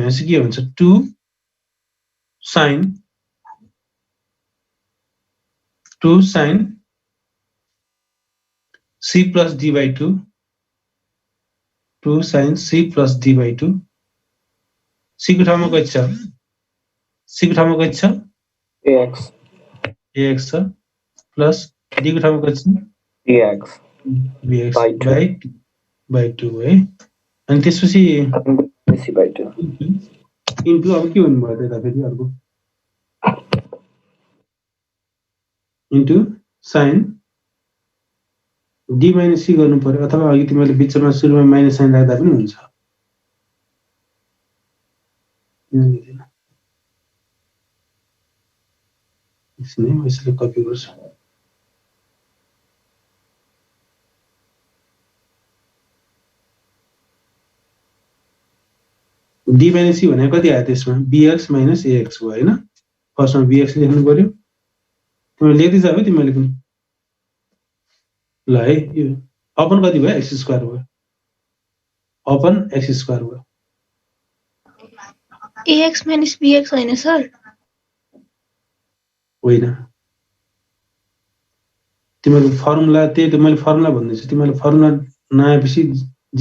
भनेपछि के हुन्छ 2 sin c plus d by 2 2 sin c plus d by 2 c को ठाउँमा कति छ c को ठाउँमा कति छ ax छ प्लस d को ठाउँमा कति छ bx by 2 है अनि त्यसपछि c by 2 इन्टु अब के हुनु भयो त फेरि अर्को into sin d minus c गर्नु पर्यो अथवा अघि तिमीले बिचमा सुरुमा माइनस साइन राख्दा पनि हुन्छ यसले म यसले कपी गर्छु d minus c भनेको कति आयो त्यसमा bx minus ax हो हैन फर्स्टमा bx लेख्नु पर्यो तिमीले लेख्दै जाऊ है तिमीले पनि ल है यो अपन कति भयो x स्क्वायर भयो अपन x स्क्वायर भयो ax minus bx हैन सर होइन तिमीले फर्मुला त्यही त मैले फर्मुला भन्दैछु तिमीले फर्मुला नआएपछि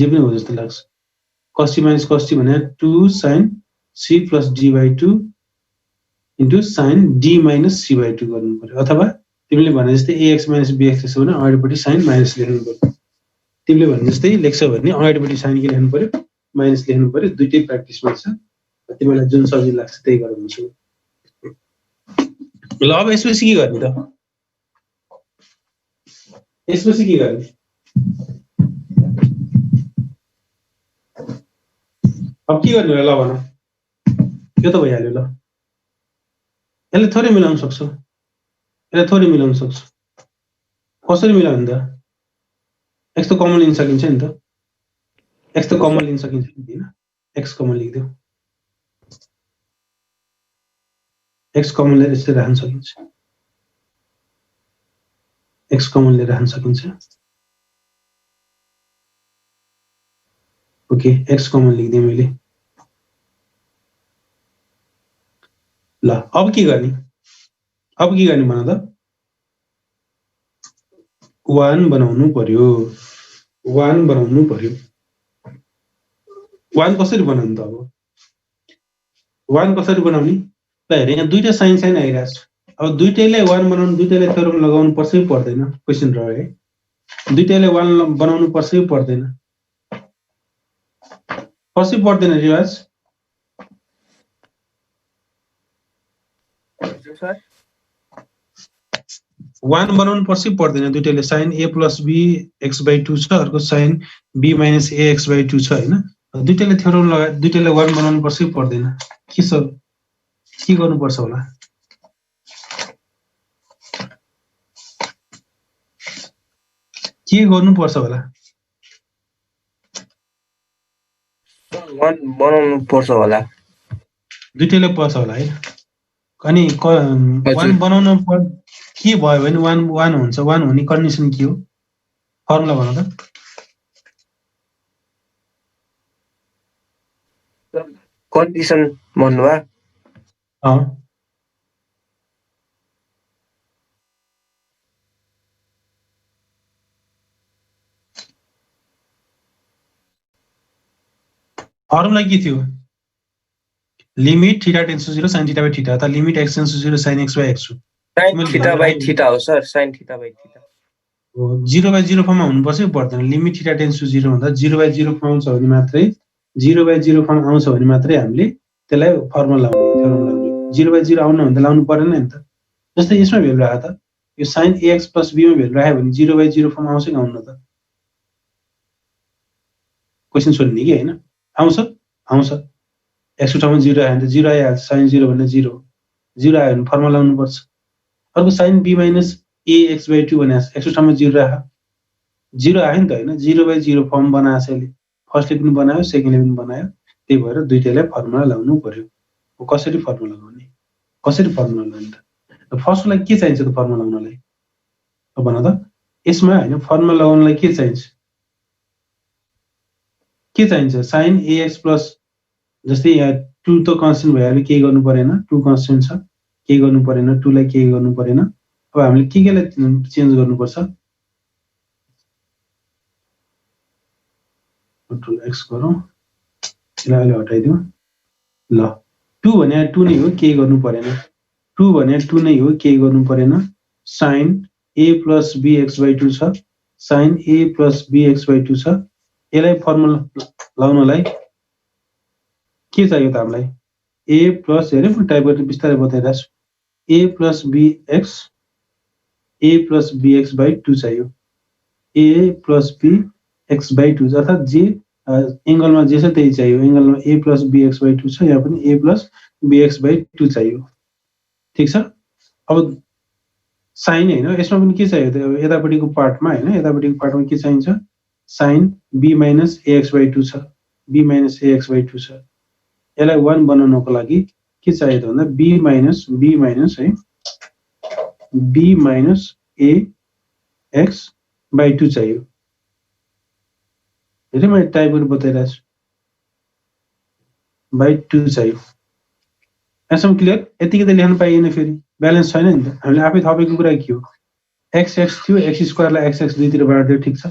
जे पनि हो जस्तो लाग्छ cos t minus cos t भने 2 sin c plus d by 2 into sin d minus c by 2 गर्नु पर्यो अथवा तिमीले भने जस्तै ax minus bx लेख्छौ भने अगाडिपट्टि sin माइनस लेख्नु पर्यो तिमीले भने जस्तै लेख्छौ भने अगाडिपट्टि sin के लेख्नु पर्यो माइनस लेख्नु पर्यो दुईटै प्र्याक्टिसमा छ तिमीलाई जुन सजिलो लाग्छ त्यही गर हुन्छ ल अब यसपछि के गर्ने त यसपछि के गर्ने अब के गर्ने ल भन यो त भइहाल्यो ल यसले थोरै मिलाउन सक्छौ यसले थोरै मिलाउन सक्छौ कसरी मिलाउने त x त कमन लिन सकिन्छ नि त x त कमन लिन सकिन्छ नि हैन x कमन लेख्दियौ x कमन लिएर यसरी राख्न सकिन्छ x कमन लिएर राख्न सकिन्छ ओके x कमन लेख्दिए मैले ल अब के गर्ने भन त 1 बनाउनु पर्यो 1 कसरी बनाउने त अब 1 कसरी बनाउने ल हेर यहाँ दुईटा साइन आइरहेछ अब दुईटैलाई 1 बनाउनु दुईटैलाई थ्योरम लगाउनु पर्छ कि पर्दैन क्वेशन रह्यो है दुईटैलाई 1 बनाउनु पर्छ कि पर्दैन पर्छ पर्दैन रिवाज 1 बनाउनु पर्छ कि पर्दैन दुईटैले sin a plus b x by 2 छ अर्को sin b minus a x by 2 छ हैन दुईटैले थ्योरम लगा दुईटैले 1 बनाउनु पर्छ कि पर्दैन के छ के गर्नु पर्छ होला के गर्नु पर्छ होला 1 बनाउनु पर्छ होला दुईटैले पर्छ होला है अनि 1 बनाउनु के भयो भने 1 हुन्छ 1 हुने कन्डिसन के हो फर्मुला भन त कन्डिसन भन्नुभयो फर्मुला के थियो limit theta tends to 0 sin theta by theta अथवा limit x tends to 0 sin x by x sin theta by theta हो sir sin theta by theta 0/0 फर्ममा हुनुपर्छ कि पर्दैन लिमिट थीटा टेन्स टु 0 भन्दा 0/0 फर्म आउँछ भने मात्रै 0/0 फर्म आउँछ भने मात्रै हामीले त्यसलाई फर्मुला लाउने थ्योरम लाउने 0/0 आउन भन्दा लाउनु पर्दैन नि त जस्तै यसमा भ्यालु राख त यो sin ax b मा भ्यालु राख्यो भने 0/0 फर्म आउँछ कि आउन्न त क्वेशन सोध्ने कि हैन आउँछ x को ठाउँमा 0 आयो भने त 0 आइहाल्छ sin 0 भने 0 0 आयो भने फर्मुला लाउनु पर्छ अर्को sin b minus ax by 2 भने x को ठाउँमा 0 राख 0 आयो नि त हैन 0/0 फर्म बनाएछ यसले फर्स्टले पनि बनायो सेकेन्डले पनि बनायो त्यही भएर दुईटैलाई फर्मुला लाउनु पर्यो कसरी फर्मुला लाउने त फर्स्टलाई के चाहिन्छ त फर्मुला लाउनलाई भन त यसमा हैन फर्मुला लगाउनलाई के चाहिन्छ sin ax plus जस्तै यहाँ 2 त कन्स्टेन्ट भइहाल्यो, केही गर्नु परेन, 2 कन्स्टेन्ट छ, केही गर्नु परेन, 2 लाई केही गर्नु परेन। अब हामीले केलाई चेन्ज गर्नुपर्छ, कन्ट्रोल एक्स गरौँ, यसलाई अहिले हटाइदिउँ। ल 2 भने 2 नै हो, केही गर्नु परेन, 2 भने 2 नै हो, केही गर्नु परेन। साइन a प्लस bx/2 छ, साइन a प्लस bx/2 छ। यसलाई फर्मुला लाउनलाई के चाहियो त हामीलाई, a प्लस, हेरे म टाइप गरेर बिस्तारै बताइरहेको छु, a प्लस bx/2 चाहियो, a प्लस bx/2 अर्थात् जे एङ्गलमा जे छ त्यही चाहियो, एङ्गलमा a प्लस bx/2 छ, यहाँ पनि a प्लस bx/2 चाहियो। ठिक छ। अब साइन होइन, यसमा पनि के चाहियो त, यतापट्टिको पार्टमा होइन, यतापट्टिको पार्टमा के चाहिन्छ, साइन b माइनस ax/2 छ, b माइनस ax/2 छ। यसलाई 1 बनाउनको लागि के चाहियो त भन्दा b माइनस है, b माइनस ax/2 चाहियो। हेरे मैले टाइप गरेर बताइरहेको छु, /2 चाहियो। यहाँसम्म क्लियर? यतिकै त लेख्न पाइएन, फेरि ब्यालेन्स छैन नि त, हामीले आफै थपेको कुरा के हो, x थियो, x स्क्वायरलाई x दुईतिर बाँडिदियो, ठिक छ,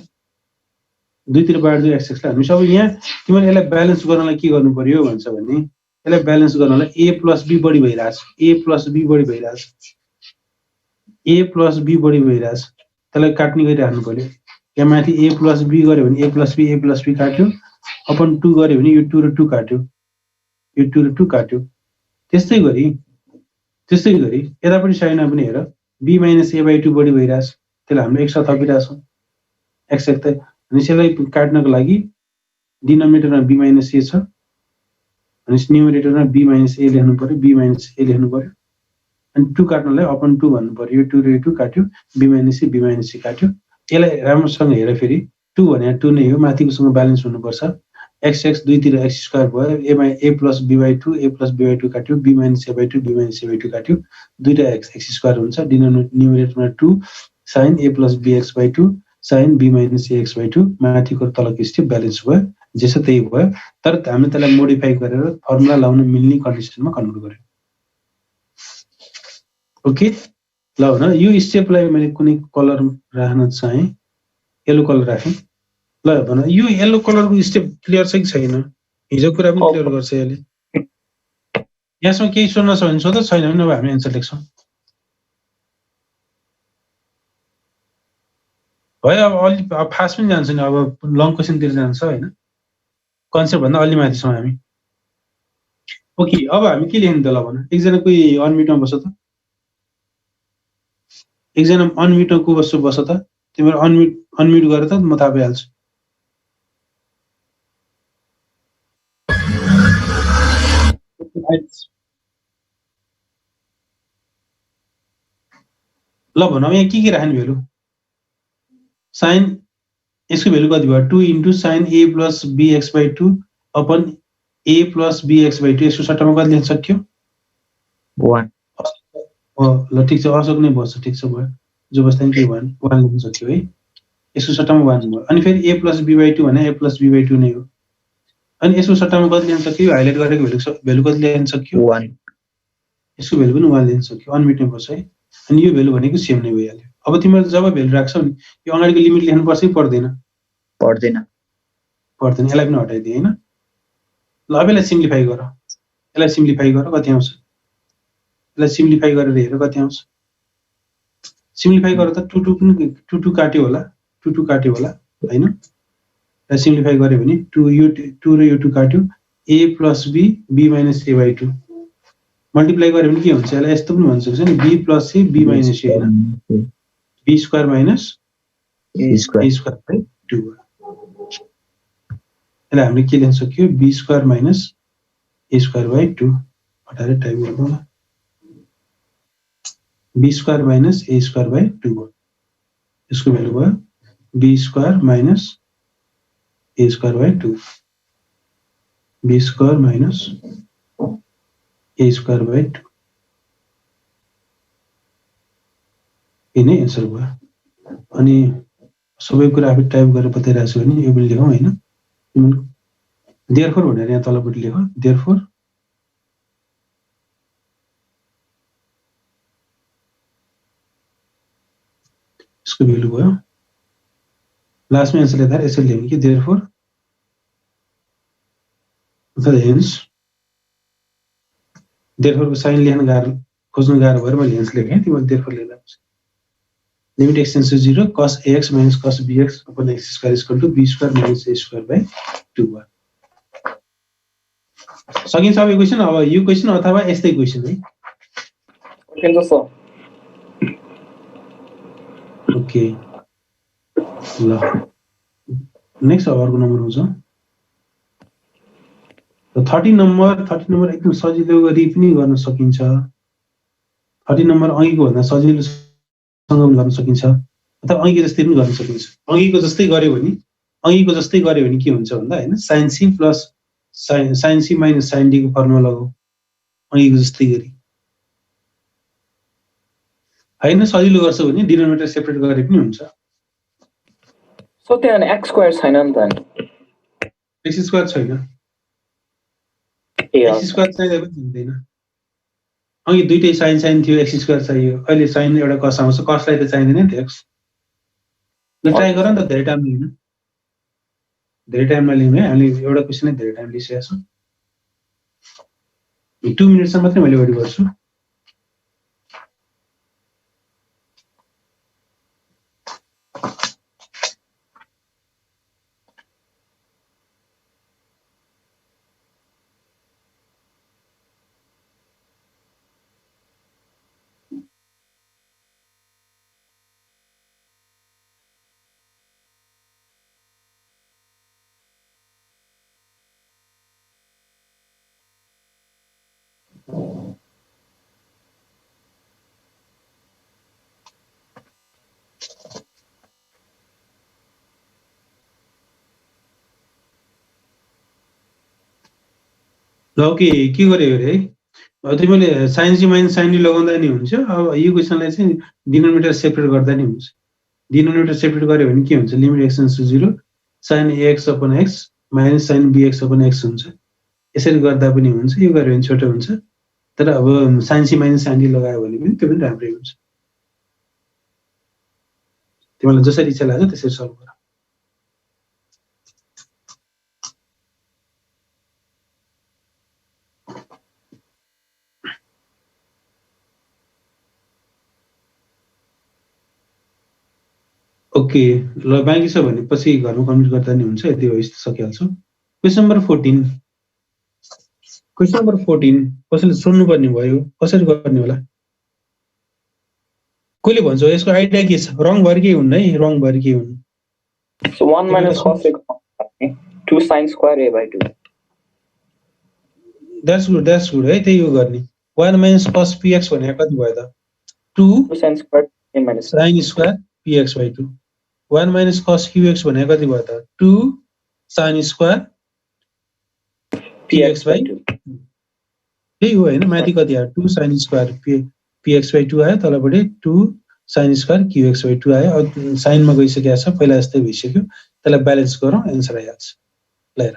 दुईतिर बाँडिदियो x लाई। हामी सबै यहाँ तिमीले यसलाई ब्यालेन्स गर्नलाई के गर्नु पर्यो भन्छ भने, यसलाई ब्यालेन्स गर्नलाई a प्लस b बढी भइरहेछ, a प्लस b बढी भइरहेछ, a प्लस b बढी भइरहेछ, त्यसलाई काट्ने गरी राख्नु पर्यो। यहाँ माथि a प्लस b गर्यो भने a प्लस b काट्यो, अपन 2 गर्यो भने यो 2 र 2 काट्यो, यो 2 र 2 काट्यो। त्यस्तै गरी यतापट्टि साइनमा पनि हेर, b माइनस a/2 बढी भइरहेछ, त्यसलाई हामीले एक्स्ट्रा थपिरहेछौँ, x त। अनि यसलाई काट्नको लागि डिनोमिनेटरमा b माइनस a छ, अनि न्युमरेटरमा b माइनस a लेख्नु पर्यो, b माइनस a लेख्नु पर्यो। अनि 2 काट्नलाई अपन 2 भन्नु पर्यो, यो 2 र 2 काट्यो, b माइनस c काट्यो। यसलाई राम्रोसँग हेर, फेरि 2 भने 2 नै हो, माथिकोसँग ब्यालेन्स हुनुपर्छ। x दुईतिर x स्क्वायर भयो, a plus b/2, a plus b/2 काट्यो, b minus a/2, b minus a/2 काट्यो, दुईटा x स्क्वायर हुन्छ, न्युमरेटरमा 2 sine a plus bx/2 sine b minus ax/2, माथिको तलको स्टेप ब्यालेन्स भयो, जे छ त्यही भयो। तर हामीले त्यसलाई मोडिफाई गरेर फर्मुला लाउन मिल्ने कन्डिसनमा कन्भर्ट गर्यो। ओके, ल भन, यो स्टेपलाई मैले कुनै कलर राख्न चाहेँ, येलो कलर राखेँ। ल भन, यो येलो कलरको स्टेप क्लियर छ कि छैन? हिजो कुरा पनि क्लियर गर्छ यसले। यहाँसम्म केही सोध्न छ भने सोध, छैन भने अब हामी एन्सर लेख्छौँ। भयो, अब अलि फास्ट पनि जान्छ नि, अब लङ क्वेसनतिर जान्छ होइन, कन्सेप्ट भन्दा अलि माथि छौँ हामी। ओके, अब हामी के लेख्नु त, ल भन, एकजना कोही अनम्युटमा बस्छ त, एकजना अनम्युटमा को बस्छ त, तिमीहरू अनम्युट गरेर त म थाहा पाइहाल्छु। ल भनौँ, यहाँ के राख्ने भेल्यु, साइन यसको भेल्यु कति भयो, 2 into sign a plus bx/2 upon a plus bx/2, यसको सट्टामा कति लेख्न सक्यो, 1। ल ठिक छ, अशोक नै बस्छ, ठिक छ, भयो, जो बस्दा नि के भयो, 1 लेख्न सक्यो है, यसको सट्टामा 1 भयो। अनि फेरि a प्लस b/2 भने a प्लस b/2 नै हो। अनि यसको सट्टामा कति लेख्न सक्यो, हाइलाइट गरेको भेल्यु कति लेख्न सक्यो, 1, यसको भेल्यु पनि 1 लेख्न सक्यो, अनम्युटमै बस्छ है। अनि यो भेल्यु भनेको सेम नै भइहाल्यो। अब तिमीले जब भेल्यु राख्छौ नि, यो अगाडिको लिमिट लेख्नुपर्छ कि पर्दैन, पर्दैन, यसलाई पनि हटाइदिए होइन। ल अब यसलाई सिम्प्लिफाई गर, कति आउँछ, यसलाई सिम्प्लिफाई गरेर हेर कति आउँछ, सिम्प्लिफाई गरेर त 2 काट्यो होला, 2 काट्यो होला होइन। यसलाई सिम्प्लिफाई गर्यो भने 2 र यो 2 काट्यो, a plus b minus a/2 multiply गर्यो भने के हुन्छ, यसलाई यस्तो पनि भन्न सक्छ नि, b plus a b minus a होइन, b स्क्वायर माइनस a स्क्वायर/2। यसलाई हामीले के लेख्न सक्यो, b स्क्वायर माइनस a स्क्वायर/2, हटाएर टाइप गर्नु ल, b स्क्वायर माइनस a स्क्वायर/2 भयो। यसको भेल्यु भयो b square minus a स्क्वायर/2, b square minus a स्क्वायर/2, यही नै एन्सर भयो। अनि सबै कुरा आफै टाइप गरेर बताइरहेको छु भने यो पनि लेखौँ होइन, देयरफोर भनेर यहाँ तलपट्टि लेख, देयरफोर यसको भ्यालु भयो लास्टमा एन्सर लेख्दा यसरी लेख्ने कि देयरफोर अथवा हेन्स देयरफोरको साइन लेख्न गाह्रो खोज्नु गाह्रो भएर मैले हेन्स लेखेँ तिमीले देयरफोर लेख्दा हुन्छ limit x tends to 0 cos ax minus cos bx upon x square is equal to b square minus a square by 2 भयो सकिन्छ अब यो क्वेशन अब यो क्वेशन अथवा यस्तै क्वेशन है सकिन्छ सर ओके ल नेक्स्ट अब अर्को नम्बर हुन्छ 30 नम्बर एकदम सजिलो गरी पनि गर्न सकिन्छ 30 नम्बर अघिको भन्दा सजिलोसँग गर्न सकिन्छ अथवा अघिको जस्तै पनि गर्न सकिन्छ अघिको जस्तै गर्यो भने के हुन्छ भन्दा हैन sin c plus sin c minus sin d को फर्मुला हो अघिको जस्तै गरी हैन सजिलो गर्छ भने डिनोमिनेटर सेपरेट गरे पनि हुन्छ सो त्यहाँ x स्क्वायर छैन नि त x स्क्वायर छैन ए x स्क्वायर चाहिँदा पनि हुँदैन अघि दुईटै sin थियो x स्क्वायर चाहियो अहिले sin एउटा cos आउँछ cosलाई त चाहिँदैन नि त x ल ट्राई गर नि त धेरै टाइम लिनु धेरै टाइममा लिनु है हामीले एउटा क्वेशनै धेरै टाइम लिइसकेका छौँ 2 मिनेटसम्म मात्रै मैले वेट गर्छु ल ओके के गर्यो अरे है तिमीले sin c minus sin d लगाउँदा नि हुन्छ अब यो क्वेशनलाई चाहिँ डिनोमिनेटर सेपरेट गर्दा नि हुन्छ डिनोमिनेटर सेपरेट गर्यो भने के हुन्छ limit x tends to 0 sin ax upon x minus sin bx upon x हुन्छ यसरी गर्दा पनि हुन्छ यो गर्यो भने छोटो हुन्छ तर अब sin c minus sin d लगायो भने पनि त्यो पनि राम्रै हुन्छ तिमीलाई जसरी इच्छा लाग्छ त्यसरी सल्भ गर ओके ल बाँकी छ भने पछि घरमा कम्प्लिट गर्दा नि हुन्छ यति हो सकिहाल्छौँ क्वेशन नम्बर 14 कसैले सोध्नु पर्ने भयो कसरी गर्ने होला कसले भन्छ यसको आइडिया के छ रङ भएर के हुन्न है रङ भएर के हुन् so 1 minus cos x 2 sin square a by 2 that's good है त्यही हो गर्ने 1 minus cos px भनेको कति भयो त 2 sin square a minus sin square px by 2 1 minus cos qx भनेको कति भयो त 2 sin square px by 2 त्यही हो हैन माथि कति आयो 2 sin square px by 2 आयो तलपट्टि 2 sin square qx by 2 आयो अब साइनमा गइसकेको छ पहिला जस्तै भइसक्यो त्यसलाई ब्यालेन्स गरौँ एन्सर आइहाल्छ ल हेर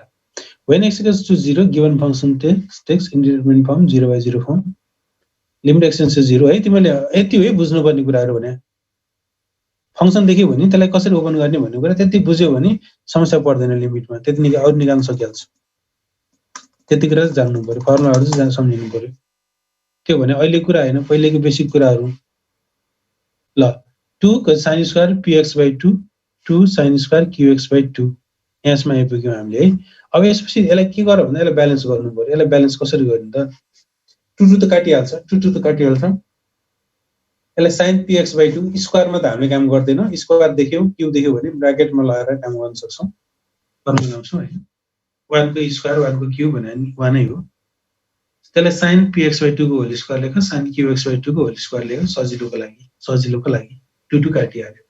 when x equals to 0 given function takes indeterminate form 0 by 0 form limit x tends to 0 है तिमीले यति हो बुझ्नु पर्ने कुराहरु भने फंक्सन देख्यो भने त्यसलाई कसरी ओपन गर्ने भन्ने कुरा त्यति बुझ्यो भने समस्या पर्दैन लिमिटमा त्यति निकै अरु निकाल्न सकिहाल्छ त्यति कुरा जान्नु पर्यो फर्मुलाहरु चाहिँ सम्झिनु पर्यो के भने अहिले कुरा हैन पहिलेको बेसिक कुराहरु ल 2 cos sin square px by 2 2 sin square qx by 2 यसमा आइपुग्यौं हामीले है अब यसपछि यसलाई के गर भन्दा यसलाई ब्यालेन्स गर्नु पर्यो यसलाई ब्यालेन्स कसरी गर्ने त 2 2 त काटिहाल्छ 2 2 त काटिहाल्छ यसलाई sin px by 2 स्क्वायरमा त हामीले काम गर्दैनौ स्क्वायर देख्यौ q देख्यौ भने ब्र्याकेटमा लगाएर काम गर्न सक्छौं फर्मुला लाउँछौं हैन 1 को स्क्वायर 1 को क्यूब भने 1 नै हो त्यसलाई sin px by 2 को होल स्क्वायर लेख sin qx by 2 को होल स्क्वायर लेख सजिलोको लागि 2 2 काटिहाल्यो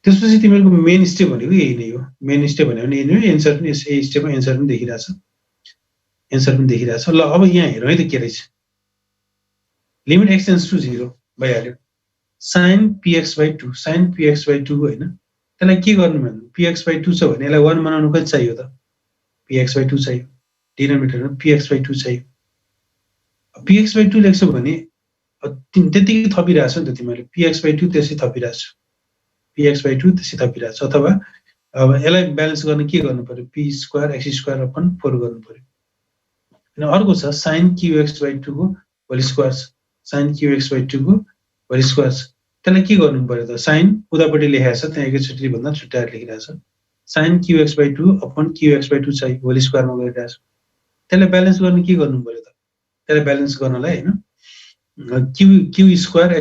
त्यसपछि तिमीहरुको मेन स्टेप भनेको यही नै हो मेन स्टेप भनेको यही नै हो एन्सर पनि यही स्टेपमा एन्सर पनि देखिरहेछ ल अब यहाँ हेरौँ है त के रहेछ लिमिट x टेन्ड्स टु 0 भइहाल्यो sin px by 2 हैन त्यसलाई के गर्नु भन्नु px by 2 छ भने यसलाई 1 बनाउनु कति चाहियो त px by 2 चाहियो डिनोमिनेटरमा px by 2 चाहियो px by 2 लेख्छौ भने त्यतिकै थपिरहेछ नि त तिमीले px/2 त्यसै थपिरहेछ px/2 त्यसै थपिरहेछ अथवा अब यसलाई ब्यालेन्स गर्न के गर्नु पर्यो p² x² अपन 4 गर्नु पर्यो अनि अर्को छ sin qx/2 को होल स्क्वायर sin qx/2 को होल स्क्वायर त्यसलाई के गर्नु पर्यो त sin उतापट्टि लेखेको छ त्यहाँ एकैचोटि भन्दा छुट्याएर लेखिरहेछ sin qx/2 अपन qx/2 चाहिँ होल स्क्वायरमा गरिरहेछ त्यसलाई ब्यालेन्स गर्न के गर्नु पर्यो त त्यसलाई ब्यालेन्स गर्नलाई हैन q²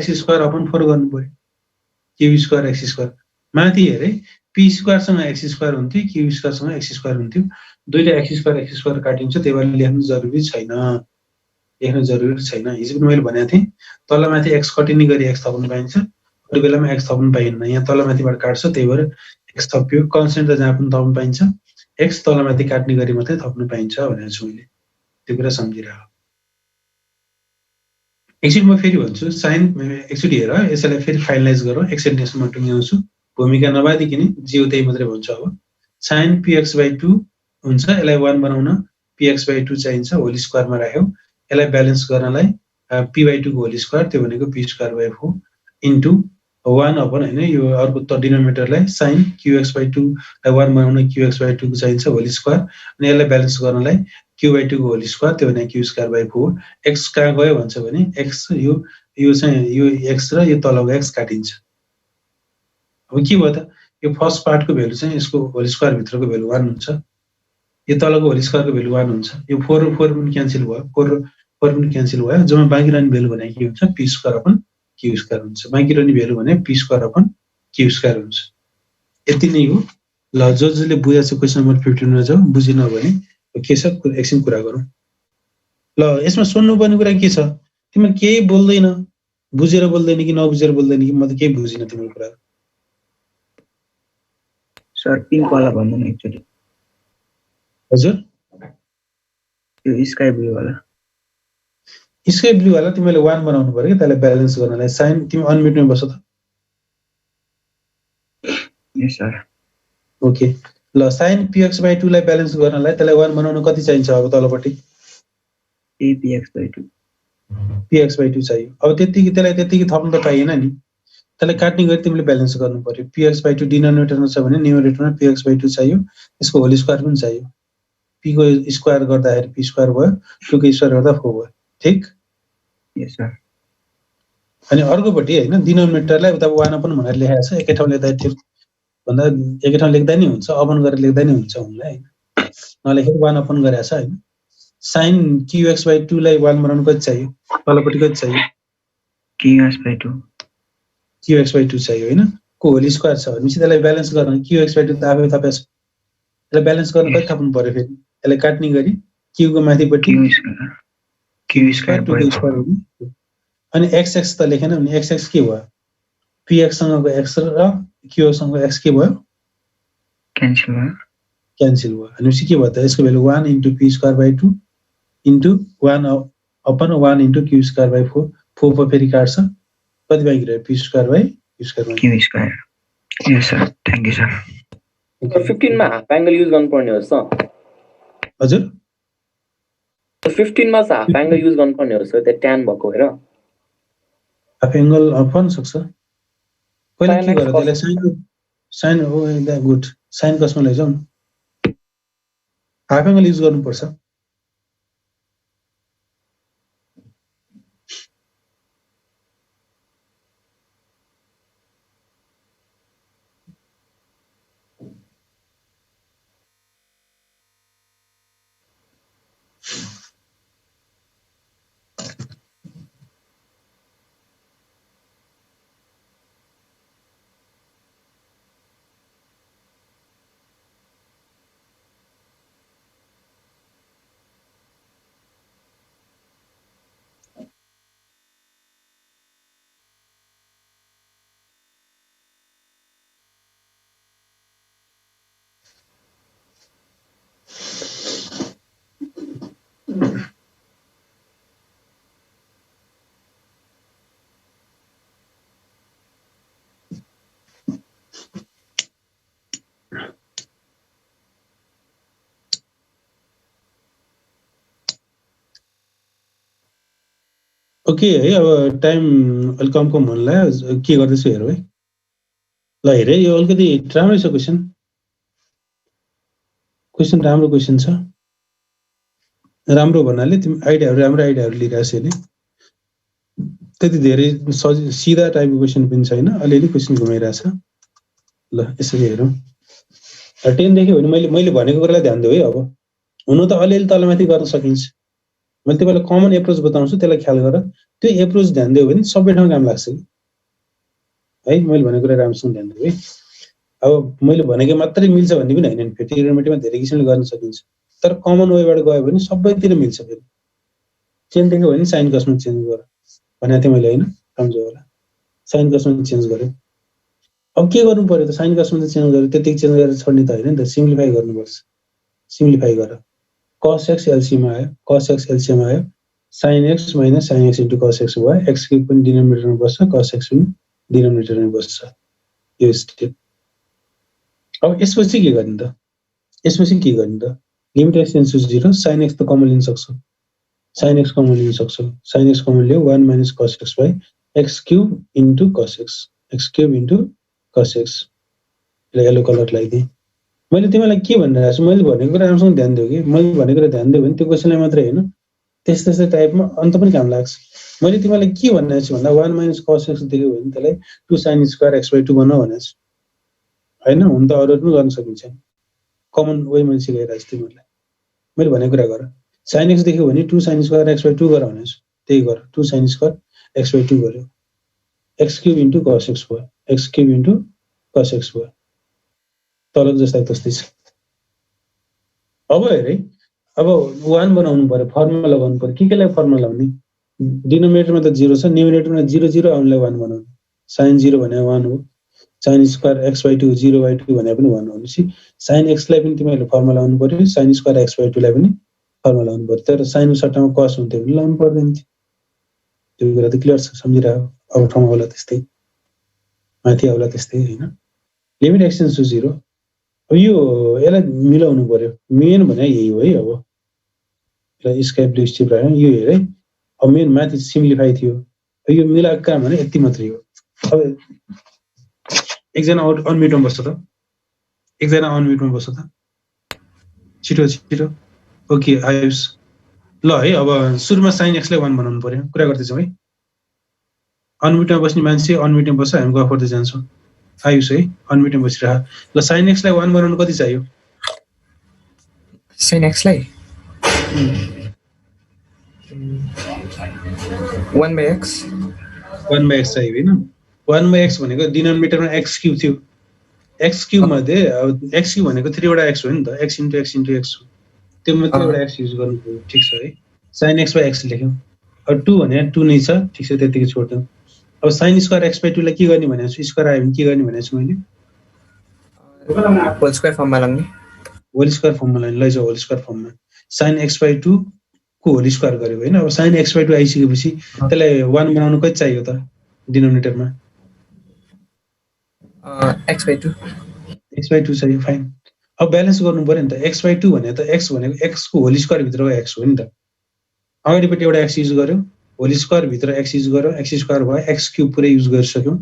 x² अपन 4 गर्नु पर्यो q² x² माथि हेरे p² सँग x² हुन्थ्यो q² सँग x² हुन्थ्यो दुईटा x² काटिन्छ त्यही भएर लेख्नु जरुरी छैन हिजो पनि मैले भनेको थिएँ तलमाथि x कटिने गरी x थप्नु पाइन्छ अरू बेलामा x थप्नु पाइन्न यहाँ तलमाथिबाट काट्छ त्यही भएर x थप्यो कन्स्टेन्ट त जहाँ पनि थप्नु पाइन्छ x तलमाथि काट्ने गरी मात्रै थप्नु पाइन्छ भनेको छु मैले त्यो कुरा सम्झिराख एकचोटि म फेरि भन्छु साइन एकचोटि हेर यसैलाई फेरि फाइनलाइज गरौँ एक्सटेन्सनमा टुङ्ग्याउँछु भूमिका नभएदेखि नै जियो त्यही मात्रै भन्छु अब sin px/2 हुन्छ यसलाई 1 बनाउन px/2 चाहिन्छ होल स्क्वायरमा राख्यौ यसलाई ब्यालेन्स गर्नलाई p/2 को होल स्क्वायर त्यो भनेको p²/4 इन्टु 1 अपन हैन यो अर्को त डिनोमिनेटरलाई sin qx/2 लाई 1 बनाउन qx/2 को चाहिन्छ होल स्क्वायर अनि यसलाई ब्यालेन्स गर्नलाई q/2 को होल स्क्वायर त्यो भनेको q²/4 x कहाँ गयो भन्छ भने x यो चाहिँ यो x र यो तलको x काटिन्छ अब के भयो त यो फर्स्ट पार्टको भ्यालु चाहिँ यसको होल स्क्वायर भित्रको भ्यालु 1 हुन्छ यो तलको होल स्क्वायरको भ्यालु 1 हुन्छ यो 4 र 4 पनि क्यान्सल भयो 4 र 4 पनि क्यान्सल भयो जम्मा बाँकी रहने भ्यालु भने के हुन्छ p² अपन q² हुन्छ बाँकी रहने भ्यालु भने p² अपन q² हुन्छ यति नै हो ल जसले बुझेछ क्वेशन नम्बर 15 मा जाऊ बुझिन भने के छ एकछिन कुरा गरौँ ल यसमा सोध्नुपर्ने कुरा के छ तिमी केही बोल्दैन बुझेर बोल्दैन कि नबुझेर बोल्दैन कि म त केही बुझिन तिम्रो कुरा सर पिङ्क वाला भन्दैन एक्चुअली हजुर यो स्काई ब्लू वाला तिमीले 1 बनाउनु पर्यो कि त्यसलाई ब्यालेन्स गर्नलाई साइन तिमी अनम्युटमा बस त यस सर ओके ल sin px/2 लाई ब्यालेन्स गर्नलाई त्यसलाई 1 बनाउन कति चाहिन्छ अब तलपट्टि px/2 चाहियो अब त्यतिकै थप्नु त पाइएन नि त्यसलाई काट्ने गरी तिमीले ब्यालेन्स गर्नु पर्यो px/2 डिनोमिनेटरमा छ भने न्युमरेटरमा px/2 चाहियो यसको होल स्क्वायर पनि चाहियो p को स्क्वायर गर्दाखेरि p² भयो 2 को स्क्वायर गर्दा 4 भयो ठीक यस सर अनि अर्कोपट्टि हैन डिनोमिनेटरलाई उता 1 अपन भनेर लेखेको छ एकै ठाउँ लेख्दा थियो भन्दा एकै ठाउँ लेख्दा नि हुन्छ अपन गरेर लेख्दा नि हुन्छ उनलाई हैन नलेखेर 1 अपन गरेको छ हैन sin qx/2 लाई 1 बनाउनु कति चाहियो तलपट्टि कति चाहियो qx/2 चाहियो हैन को होल स्क्वायर छ भनेपछि त्यसलाई ब्यालेन्स गर्न qx/2 त आफै थपेछ त्यसलाई ब्यालेन्स गर्न कति थप्नु पर्यो फेरि त्यसलाई काट्ने गरी q को माथिपट्टि q² अनि x त लेखेन भने x के भयो px सँगको x र q सँगको x के भयो क्यान्सल भयो भनेपछि के भयो त यसको value 1 into p²/2 into 1 upon 1 into q²/4 4 फेरि काट्छ कति बाँकी रह्यो p² yes sir thank you sir 15 मा हाफ एंगल युज गर्नुपर्ने हो सर हजुर 15 मा हाफ एंगल युज गर्नुपर्ने हो सर त्यो tan भएको हेर हाफ एंगल अपन सक्छ पहिले के गर्यो त्यसलाई साइन हो द गुड साइन कसमा लैजाऊ हाफ एंगल युज गर्नुपर्छ ओके है अब टाइम अलि कम हुनलाई के गर्दैछु हेरौँ है ल हेरे यो अलिकति राम्रै छ क्वेसन राम्रो क्वेसन छ राम्रो भन्नाले तिमी राम्रो आइडियाहरु लिइराछ नि त्यति धेरै सिधा टाइपको क्वेसन पनि छैन अलिअलि क्वेसन घुमाइराछ ल यसरी हेरौँ 10 देखियो भने मैले भनेको कुरालाई ध्यान दिऊ है अब हुन त अलिअलि तलमाथि गर्न सकिन्छ मैले तिमीलाई कमन एप्रोच बताउँछु त्यसलाई ख्याल गर त्यो एप्रोच ध्यान दियो भने सबै ठाउँ काम लाग्छ है मैले भनेको कुरा राम्रोसँग ध्यान दिऊ है अब मैले भनेको मात्रै मिल्छ भन्ने पनि हैन फेरि ट्रिग्नोमेट्रीमा धेरै किसिमले गर्न सकिन्छ तर कमन वेबाट गयो भने सबैतिर मिल्छ फेरि चेन देख्यो भने साइन कसमा चेन्ज गर भनेको थिएँ मैले हैन सम्झौ होला साइन कसमा चेन्ज गर्यो अब के गर्नु पर्यो त साइन कसमा चेन्ज गर्यो त्यतिकै चेन्ज गरेर छोड्ने त हैन नि त सिम्प्लिफाई गर्नुपर्छ सिम्प्लिफाई गर cos x एलसीएम आयो cos x एलसीएम आयो sin x - sin x * cos x भयो x क्यूब पनि डिनोमिनेटरमा बस्छ cos x पनि डिनोमिनेटरमा बस्छ यो स्टेप अब यसपछि के गर्ने त limit x tends to 0 sin x त कमन लिन सक्छौ sin x कमन लिन सक्छौ sin x कमन लियो 1 - cos x x cube * cos x x cube * cos x ले येलो कलर लगाइदिए मैले तिमीलाई के भनिरहेको छु मैले भनेको कुरा राम्रोसँग ध्यान दिऊ कि मैले भनेको कुरा ध्यान दियो भने त्यो क्वेसनलाई मात्रै हैन त्यस्तै टाइपमा अन्त पनि काम लाग्छ मैले तिमीलाई के भनिरहेको छु भन्दा 1 - cos x देख्यो भने त्यसलाई 2 sin स्क्वायर x/2 बनाऊ भनेको छु हैन हुन त अरु पनि गर्न सकिन्छ कमन वे मा सिकाइरहेको छु तिमीलाई मैले भनेको कुरा गर sin x देख्यो भने 2 sin स्क्वायर x/2 गर भनेको छु त्यही गर 2 sin स्क्वायर x/2 गर्यो x क्यूब * cos x भयो x क्यूब * cos x भयो तल जस्तै त्यस्तै छ अब हेर है अब 1 बनाउनु पर्यो फर्मुला लगाउनु पर्यो केलाई फर्मुला लगाउने डिनोमिनेटरमा त 0 छ न्युमिनेटरमा 0 0 आउनलाई 1 बनाउनु sin 0 भने 1 हो sin स्क्वायर x/2 0/2 भने पनि 1 हो नि sin x लाई पनि तिमीले फर्मुला लगाउनु पर्यो sin स्क्वायर x/2 लाई पनि फर्मुला लगाउनु पर्यो तर sin सट्टामा cos हुन्थ्यो भने लगाउनु पर्दैन थियो त्यो कुरा त क्लियर छ सम्झिरा अब ठाउँमा होला त्यस्तै माथि आउला त्यस्तै हैन लिमिट x टेन्ड्स टु 0 अब यो यसलाई मिलाउनु पर्यो मेन भने यही हो है अब यसलाई स्काई ब्लू स्ट्रिप राख्यो यो हेर है अब मेन माथि सिम्प्लिफाई थियो यो मिलाएको काम भने यति मात्रै हो अब एकजना अनम्युटमा बस्छ त एकजना अनम्युटमा बस्छ त छिटो ओके आयुष ल है अब सुरुमा sin x लाई 1 बनाउनु पर्यो कुरा गर्दै छौं है अनम्युटमा बस्ने मान्छे अनम्युटमा बस्छ हामी गफ गर्दै जान्छौं आयुष है अनम्युटमा बसिरह ल sin x लाई 1 बनाउनु कति चाहियो sin x लाई 1/x चाहियो हैन 1/x भनेको डिनोमिनेटरमा x क्यूब थियो x क्यूब मध्ये x क्यूब भनेको 3 वटा x हो नि त x * x * x हो त्यो मात्रै एउटा x युज गर्नु पर्यो ठीक छ है sin x/x लेख्यौ अब 2 भने 2 नै छ ठीक छ त्यतिकै छोड्दियौ अब sin स्क्वायर x/2 लाई के गर्ने भनेको छु स्क्वायर आयो भने के गर्ने भनेको छु मैले होल स्क्वायर फर्ममा लाग्ने होल स्क्वायर फर्ममा लैजाऊ होल स्क्वायर फर्ममा sin x/2 को होल स्क्वायर गर्यो हैन अब sin x/2 आइसकेपछि त्यसलाई 1 बनाउनु कति चाहियो त डिनोमिनेटरमा x/2 चाहियो फाइन अब ब्यालेन्स गर्नु पर्यो नि त x/2 भने त x भनेको x को होल स्क्वायर भित्रको x हो नि त अगाडिपट्टि एउटा x युज गर्यो होल स्क्वायर भित्र x युज गर्यो x स्क्वायर भयो x क्यूब पुरै युज गरिसक्यौ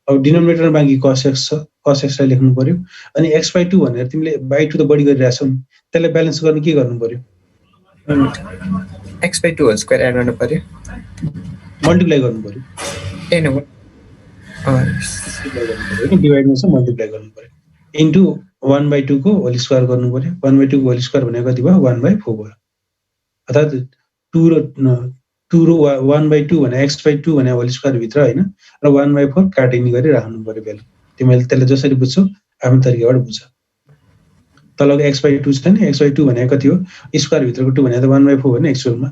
अब डिनोमिनेटरमा बाँकी cos x छ cos x लाई लेख्नु पर्यो अनि x/2 भनेर तिमीले by 2 त बढी गरिराछौ नि त्यसलाई ब्यालेन्स गर्न के गर्नु पर्यो x/2 होल स्क्वायर एड गर्नु पर्यो मल्टिप्लाई गर्नु पर्यो ए नो डिवाइडमा छ मल्टिप्लाई गर्नु पर्यो इन्टु 1/2 को होल स्क्वायर गर्नु पर्यो 1/2 को होल स्क्वायर भनेको कति भयो 1/4 भयो अर्थात 2 र 1/2 भने x/2 भने होल स्क्वायर भित्र हैन र 1/4 काटिने गरी राख्नु पर्यो भ्यालु तिमीले त्यसलाई जसरी बुझ्छौ आफ्नो तरिकाबाट बुझ तलको x/2 छ नि x/2 भनेको कति हो स्क्वायर भित्रको 2 भने त 1/4 भने एक्चुअलमा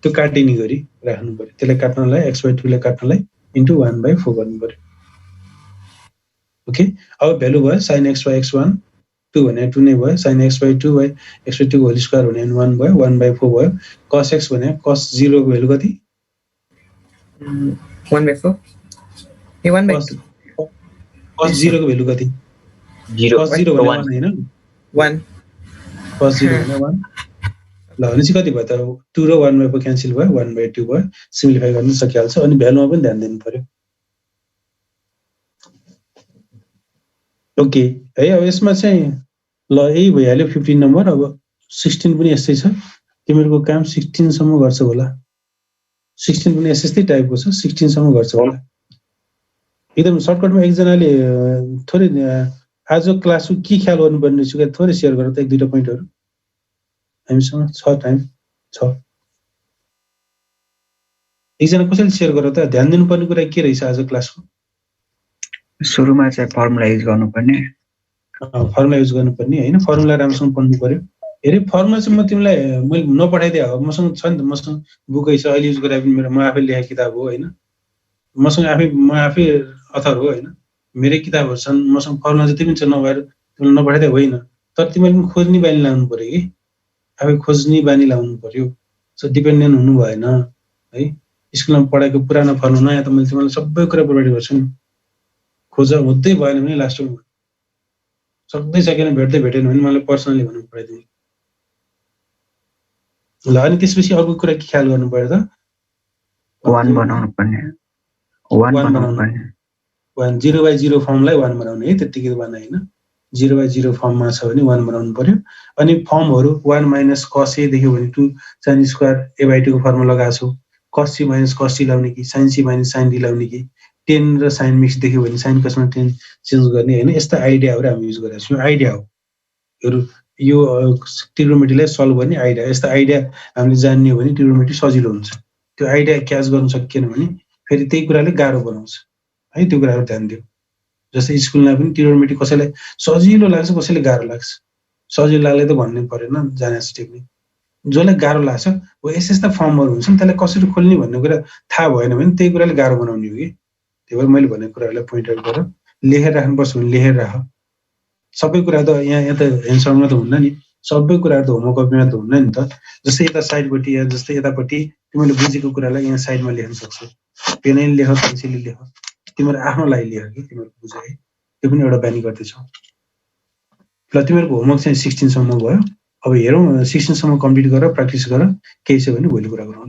त्यो काटिने गरी राख्नु पर्यो त्यसलाई काट्नलाई x/2 लाई काट्नलाई इन्टु 1/4 गर्नु पर्यो ओके अब भ्यालु भयो sin x/x1 2 भने 2 नै भयो sin x/2 x/2 को होल स्क्वायर भने 1 भयो 1/4 भयो cos x भने cos 0 को भ्यालु कति 1/4 ए 1/2 cos 0 को भ्यालु कति 0 cos 0 भने 1 हैन 1 cos 0 भने 1 ल भनेपछि कति भयो त 2 र 1 भयो क्यान्सल भयो 1/2 भयो सिम्प्लिफाई गर्न सकिहाल्छ अनि भ्यालुमा पनि ध्यान दिनु पर्यो ओके है अब यसमा चाहिँ ल यही भइहाल्यो 15 नम्बर अब 16 पनि यस्तै छ तिमीहरुको काम 16 सम्म गर्छ होला 16 पनि यस्तै टाइपको छ 16 सम्म गर्छ होला एकदम सर्टकटमा एकजनाले थोरै आजको क्लासको के ख्याल गर्नुपर्ने छ थोरै शेयर गर त एक दुईटा पोइन्टहरु हामीसँग छ टाइम छ एकजना कसैले शेयर गर त ध्यान दिनुपर्ने कुरा के रहेछ आज क्लासको सुरुमा चाहिँ फर्मुला युज गर्नुपर्ने फर्मुला युज गर्नुपर्ने हैन फर्मुला राम्रोसँग पढ्नु पर्यो हेरे फर्मुला चाहिँ म तिमीलाई मैले नपठाइदिए हो मसँग छ नि त मसँग बुकै छ अहिले युज गरे पनि मेरो म आफै लेखेको किताब हो हैन मसँग म आफै अथर हो हैन मेरै किताबहरु छन् मसँग फर्मुला जति पनि छ नभएर तिमीलाई नपठाइदिए होइन तर तिमीले पनि खोज्ने बानी लाउनु पर्यो कि आफै खोज्ने बानी लाउनु पर्यो सो डिपेन्डेन्ट हुनु भएन है स्कुलमा पढाएको पुरानो फर्मुला नयाँ त मैले तिमीलाई सबै कुरा प्रोभाइड गर्छु नि खोज हुँदै भएन भने लास्टमा सक्दै सकेन भेटेन भने मलाई पर्सनली भन्नु पराइदिनु ल अनि त्यसपछि अर्को कुरा के ख्याल गर्नु पर्यो त 1 बनाउनु पर्ने 1 बनाउनु पर्ने 1 0/0 फर्मलाई 1 बनाउने है त्यतिकै बनाए हैन 0/0 फर्ममा छ भने 1 बनाउनु पर्यो अनि फर्महरु 1 - cos a देख्यो भने 2 sin स्क्वायर a/2 को फर्मुला लगाएको छु cos c - cos t लाउने कि sin c - sin d लाउने कि tan र sin मिक्स देख्यो भने sin cos मा tan चेन्ज गर्ने हैन यस्ता आइडियाहरु हामी युज गरेका छौं आइडिया हो यो ट्रिग्नोमेट्रीलाई सल्भ गर्ने आइडिया यस्ता आइडिया हामीले जान्ने हो भने ट्रिग्नोमेट्री सजिलो हुन्छ त्यो आइडिया क्याच गर्न सकिएन भने फेरि त्यही कुराले गाह्रो बनाउँछ है त्यो कुराहरु ध्यान दियौ जस्तै स्कुलमा पनि ट्रिग्नोमेट्री कसैलाई सजिलो लाग्छ कसैले गाह्रो लाग्छ सजिलो लाग्ले त भन्नै परेन जानेछ टेक्निक जसलाई गाह्रो लाग्छ हो यस्ता फर्महरु हुन्छ नि त्यसलाई कसरी खोल्ने भन्ने कुरा थाहा भएन भने त्यही कुराले गाह्रो बनाउने हो कि त्यही भएर मैले भनेको कुराहरुलाई पोइन्ट आउट गर लेखेर राख्नुपर्छ भने लेखेर राख सबै कुरा त यहाँ त एन्सरमा त हुन्न नि सबै कुराहरु त होमवर्क कपीमा त हुन्न नि त जस्तै यता साइडपट्टि या जस्तै यतापट्टि तिमीले बुझेको कुरालाई यहाँ साइडमा लेख्न सक्छौ पेनले लेख पेन्सिलले लेख तिम्रो आफ्नो लागि लेख कि तिम्रो बुझे है त्यो पनि एउटा बानी गर्दै छौ ल तिमीहरुको होमवर्क चाहिँ 16 सम्म भयो अब हेरौं 16 सम्म कम्प्लिट गर प्र्याक्टिस गर केही छ भने भोलि कुरा गरौँला